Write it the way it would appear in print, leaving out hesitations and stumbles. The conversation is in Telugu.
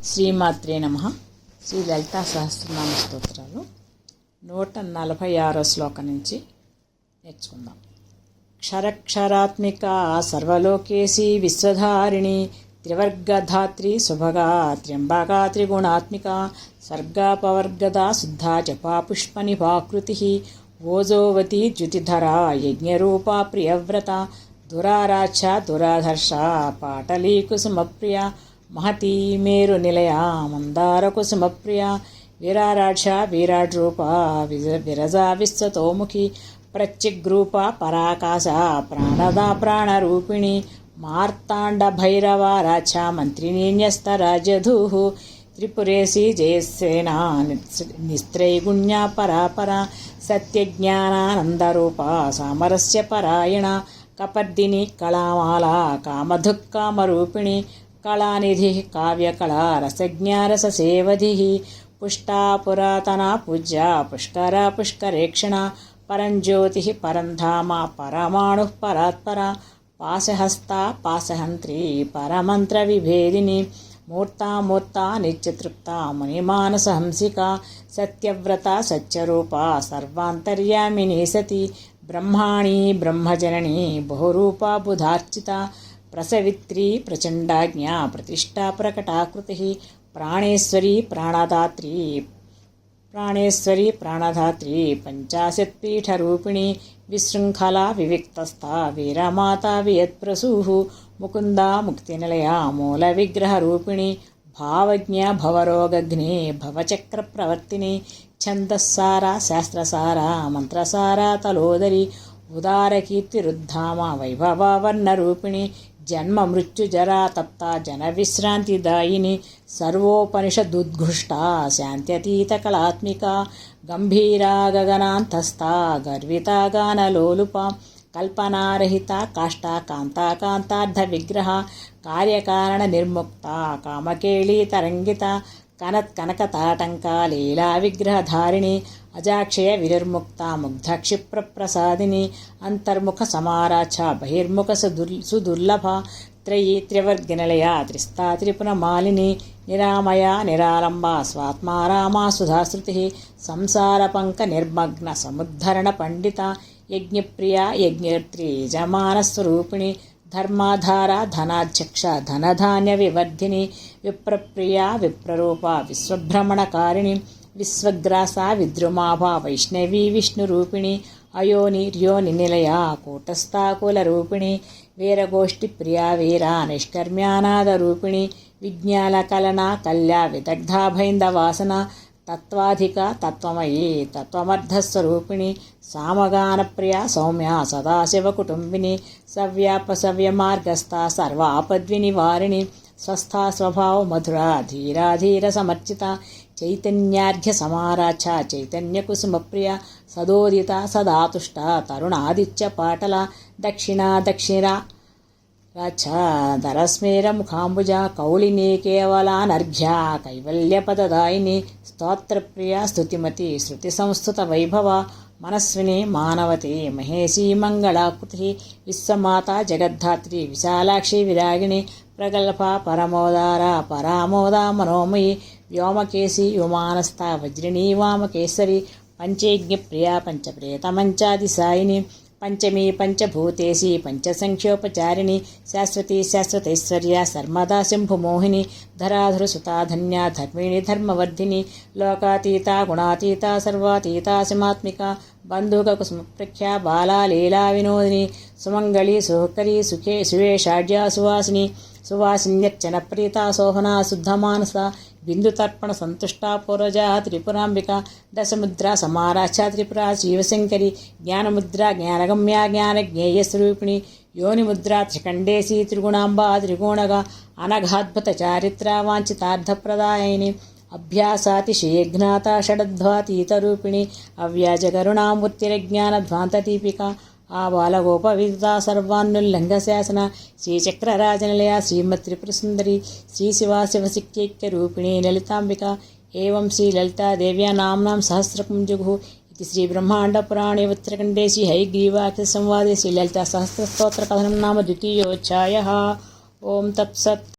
శ్రీమాత్రే నమః. శ్రీ లలితా సహస్రనామ స్తోత్రాలు 146 శ్లోకం నుంచి నేర్చుకుందాం. క్షరక్షరాత్మిక సర్వలోకేశీ విశ్వధారిణి త్రివర్గధాత్రి సుభగా త్ర్యంబకా త్రిగుణాత్మిక సర్గాపవర్గదా శుద్ధా జపా పుష్పనిభాకృతి ఓజోవతి ద్యుతిధరా యజ్ఞరూపా ప్రియవ్రత దురారాచ దురాధర్ష పాటలీ కుసుమప్రియ మహతీ మేరు నిలయ మందార కుసుమప్రియ వీరారాక్ష వీరాడ్రూప విరజా విశ్వతోముఖి ప్రత్యగ్రూప పరాకాశ ప్రాణదా ప్రాణరూపిణి మార్తాండ భైరవారాచ మంత్రిని న్యస్తరాజధూ త్రిపురేశీ జయసేనా నిస్త్రైగుణ్య పరాపర సత్యజ్ఞానానందరూప సామరస్య పరాయణ కపర్దిని కళామాల కామధుక్కామరూపిణి కళానిధి కావ్యకళా రసజ్ఞారససేవధి పుష్టా పురాతన పూజ్య పుష్కర పుష్కరేక్షణ పరంజ్యోతి పరంధామ పరమాణు పరాత్పర పాశహస్త పాశహంత్రి పరమంత్ర విభేదిని మూర్తామూర్త నిత్యతృప్త మునిమానసహంసిక సత్యవ్రత సత్యరూప సర్వాంతర్యామిని సతి బ్రహ్మాణి బ్రహ్మజనని బహురూపా బుధార్చిత ప్రసవిత్రీ ప్రచండాజ్ఞ ప్రతిష్టా ప్రకటాకృతి ప్రాణేశ్వరీ ప్రాణధాత్రి పంచాశత్పీఠరూపిణి విశృంఖలా వివిక్తస్థ వీరమాతా వియత్ప్రసూః ముకుందా ముక్తినిలయ మూల విగ్రహరూపిణి భావజ్ఞ భవరోగగ్ని భవచక్రప్రవర్తిని ఛందస్సార శాస్త్రసార మంత్రసార తలోదరి ఉదారకీర్తిరుద్ధామ వైభవవర్ణరూపిణి జన్మ మృత్యుజరా తప్త జన విశ్రాంతిదాయిని సర్వోపనిషదుద్ఘుష్టా శాంత్యతీత కళాత్మిక గంభీరా గగనాంతస్థా గర్వితా గానలోలుప కల్పనారహిత కాష్టా కాంతాకాంతార్థ విగ్రహ కార్యకారణ నిర్ముక్త కామకేళీ తరంగిత కనకతాటంక లీలా విగ్రహధారిణి అజాక్షయ వినిర్ముక్త ముగ్ధక్షిప్రప్రసాదిని అంతర్ముఖ సమారాచ బహిర్ముఖ సుదుర్లభ త్రయీ త్రివర్గనిలయ త్రిస్తా త్రిపురమాలిని నిరామయ నిరాలంబ స్వాత్మారామా సుధాశ్రుతి సంసారపంక నిర్మగ్న సముద్ధరణ పండిత యజ్ఞప్రియ యజ్ఞర్త్రి యజమానస్వరూపిణి ధర్మాధార ధనాధ్యక్ష ధనధాన్య వివర్ధిని విప్రప్రియ విప్రరూప విశ్వభ్రమణకారిణి విశ్వగ్రాస విద్రుమాభ వైష్ణవీ విష్ణురూపిణి అయోనిర్యోని నిలయ కూటస్థాకులరూపిణి వీరగోష్ఠి ప్రియా వీర నిష్కర్మ్యానాదరూపిణి విజ్ఞాన కలనా కల్యా విదగ్ధా భైందవాసన తత్వాధిక తత్వమయీ తత్వమర్ధస్వరూపిణి సామగానప్రియ సౌమ్య సదాశివకుటుంబిని సవ్యాపసవ్యమార్గస్థ సర్వాపద్వినివారిణి స్వస్థా స్వభావ మధురా ధీరాధీర సమర్చిత చైతన్యార్ఘ్య సమారాచ చైతన్యకుసుమప్రియ సదోదిత సదాతుష్ట తరుణాదిత్య పాటల దక్షిణ ధరస్మేర ముఖాంబుజ కౌళిని కేవలానర్ఘ్య కైవల్యపదదాయిని స్తోత్రప్రియ స్తుతిమతి శృతి సంస్థుత వైభవ మనస్విని మానవతి మహేశీ మంగళాకృతి విశ్వమాత జగద్ధాత్రి విశాలాక్షి విరాగిణి ప్రగల్భ పరమోదార పరామోద మనోమయి వ్యోమకేశి వ్యోమానస్థ వజ్రిణీ వామకేశ్వరి పంచయజ్ఞ ప్రియా పంచప్రేతమంచాదిసాయిని పంచమీ పంచభూతేశి పంచసంఖ్యోపచారిణి శాశ్వతీ శాశ్వతైశ్వర్య సర్మదా శంభుమోహిని ధరాధురసుతా ధన్య ధర్మిణి ధర్మవర్ధిని లోకాతీత గుణాతీత సర్వాతీత సిమాత్మిక బంధుకకుసుమప్రఖ్యా బాలా లీలా వినోదిని సుమంగళి సుకరీ సుఖే సువేషాఢ్యా సువాసిని సువాసిన్యర్చన ప్రీత శోభనా శుద్ధమానస బిందుతర్పణ సంతుష్టా పూర్వజా త్రిపురాంబిక దశముద్రా సమారాచ త్రిపురా శివశంకరి జ్ఞానముద్రా జ్ఞానగమ్యా జ్ఞానజ్ఞేయస్వరూపిణి యోనిముద్రా త్రికండేశీ త్రిగుణాంబా త్రికోణగా అనఘాద్భుత చారిత్ర వాంఛితార్థప్రదాయిని అభ్యాసాతిశయజ్ఞాత షడధ్వాతీతరూపిణి అవ్యాజకరుణామూర్తిరజ్ఞానధ్వాంతదీపిక ఆ బాలగోపవిదిత సర్వాన్నుల్లంఘశాసన శ్రీచక్రరాజనిలయ శ్రీమత్రిపురసుందరి శ్రీశివాశివసిక్యైక్యరూపిణీ లలితాంబిక ఏవం శ్రీలలితాదేవ్యా నామ్నాం సహస్రపుంజుగుః ఇది శ్రీబ్రహ్మాండపురాणे उत्तरखण्डेषु हयग्रीवाख्यसंवादे श्रीललितासहस्रस्तोत्रकथनं नाम द्वितीयोऽध्यायः। ओं तत्सत्।